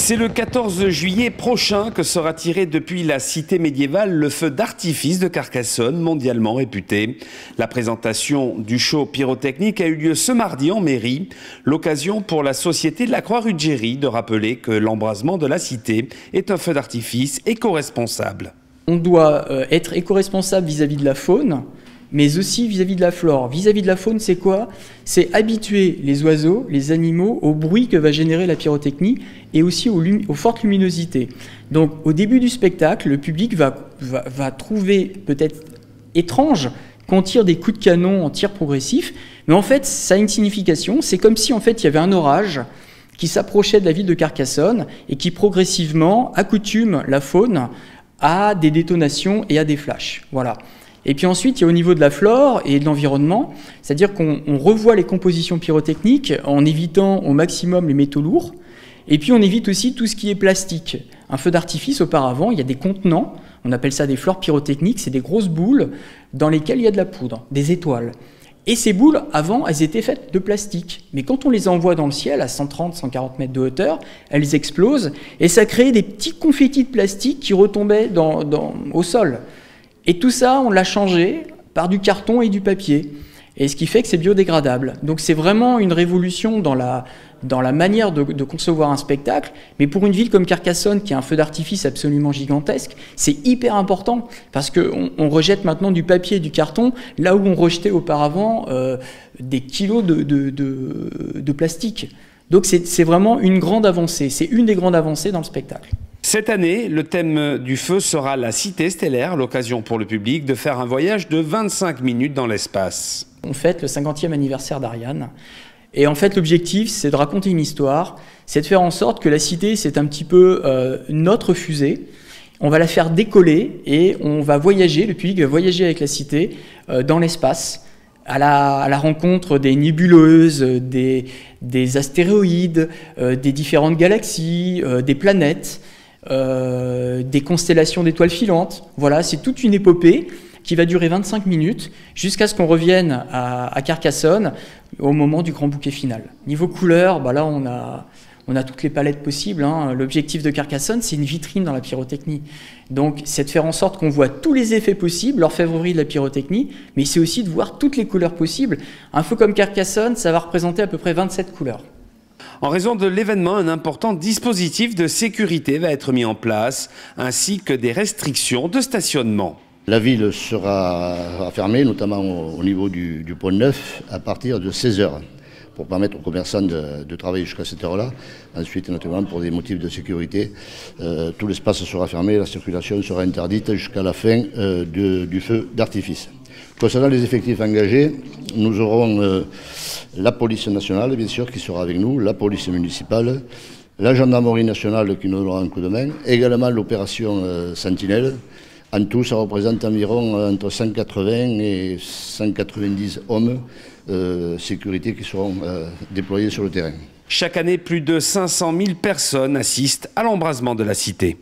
C'est le 14 juillet prochain que sera tiré depuis la cité médiévale le feu d'artifice de Carcassonne, mondialement réputé. La présentation du show pyrotechnique a eu lieu ce mardi en mairie. L'occasion pour la Société de la Croix-Ruggieri de rappeler que l'embrasement de la cité est un feu d'artifice éco-responsable. On doit être éco-responsable vis-à-vis de la faune, mais aussi vis-à-vis de la flore. Vis-à-vis de la faune, c'est quoi? C'est habituer les oiseaux, les animaux au bruit que va générer la pyrotechnie et aussi aux fortes luminosités. Donc au début du spectacle, le public va trouver peut-être étrange qu'on tire des coups de canon en tir progressif, mais en fait ça a une signification. C'est comme si en fait il y avait un orage qui s'approchait de la ville de Carcassonne et qui progressivement accoutume la faune à des détonations et à des flashs. Voilà. Et puis ensuite, il y a au niveau de la flore et de l'environnement, c'est-à-dire qu'on revoit les compositions pyrotechniques en évitant au maximum les métaux lourds, et puis on évite aussi tout ce qui est plastique. Un feu d'artifice, auparavant, il y a des contenants, on appelle ça des flores pyrotechniques, c'est des grosses boules dans lesquelles il y a de la poudre, des étoiles. Et ces boules, avant, elles étaient faites de plastique. Mais quand on les envoie dans le ciel, à 130, 140 mètres de hauteur, elles explosent, et ça crée des petits confettis de plastique qui retombaient au sol. Et tout ça, on l'a changé par du carton et du papier. Et ce qui fait que c'est biodégradable. Donc c'est vraiment une révolution dans la manière de concevoir un spectacle. Mais pour une ville comme Carcassonne, qui a un feu d'artifice absolument gigantesque, c'est hyper important. Parce qu'on rejette maintenant du papier et du carton, là où on rejetait auparavant des kilos de plastique. Donc c'est vraiment une grande avancée. C'est une des grandes avancées dans le spectacle. Cette année, le thème du feu sera la cité stellaire, l'occasion pour le public de faire un voyage de 25 minutes dans l'espace. On fête le 50e anniversaire d'Ariane. Et en fait, l'objectif, c'est de raconter une histoire, c'est de faire en sorte que la cité, c'est un petit peu notre fusée. On va la faire décoller et on va voyager, le public va voyager avec la cité dans l'espace, à la rencontre des nébuleuses, des astéroïdes, des différentes galaxies, des planètes, des constellations d'étoiles filantes. Voilà, c'est toute une épopée qui va durer 25 minutes jusqu'à ce qu'on revienne à Carcassonne au moment du grand bouquet final. Niveau couleur, bah là on a toutes les palettes possibles, hein. L'objectif de Carcassonne, c'est une vitrine dans la pyrotechnie. Donc c'est de faire en sorte qu'on voit tous les effets possibles, l'orfèvrerie de la pyrotechnie, mais c'est aussi de voir toutes les couleurs possibles. Un feu comme Carcassonne, ça va représenter à peu près 27 couleurs. En raison de l'événement, un important dispositif de sécurité va être mis en place, ainsi que des restrictions de stationnement. La ville sera fermée, notamment au niveau du pont Neuf, à partir de 16 h, pour permettre aux commerçants de travailler jusqu'à cette heure-là. Ensuite, notamment pour des motifs de sécurité, tout l'espace sera fermé, la circulation sera interdite jusqu'à la fin du feu d'artifice. Concernant les effectifs engagés, nous aurons la police nationale, bien sûr, qui sera avec nous, la police municipale, la gendarmerie nationale qui nous donnera un coup de main, également l'opération Sentinelle. En tout, ça représente environ entre 180 et 190 hommes sécurité qui seront déployés sur le terrain. Chaque année, plus de 500 000 personnes assistent à l'embrasement de la cité.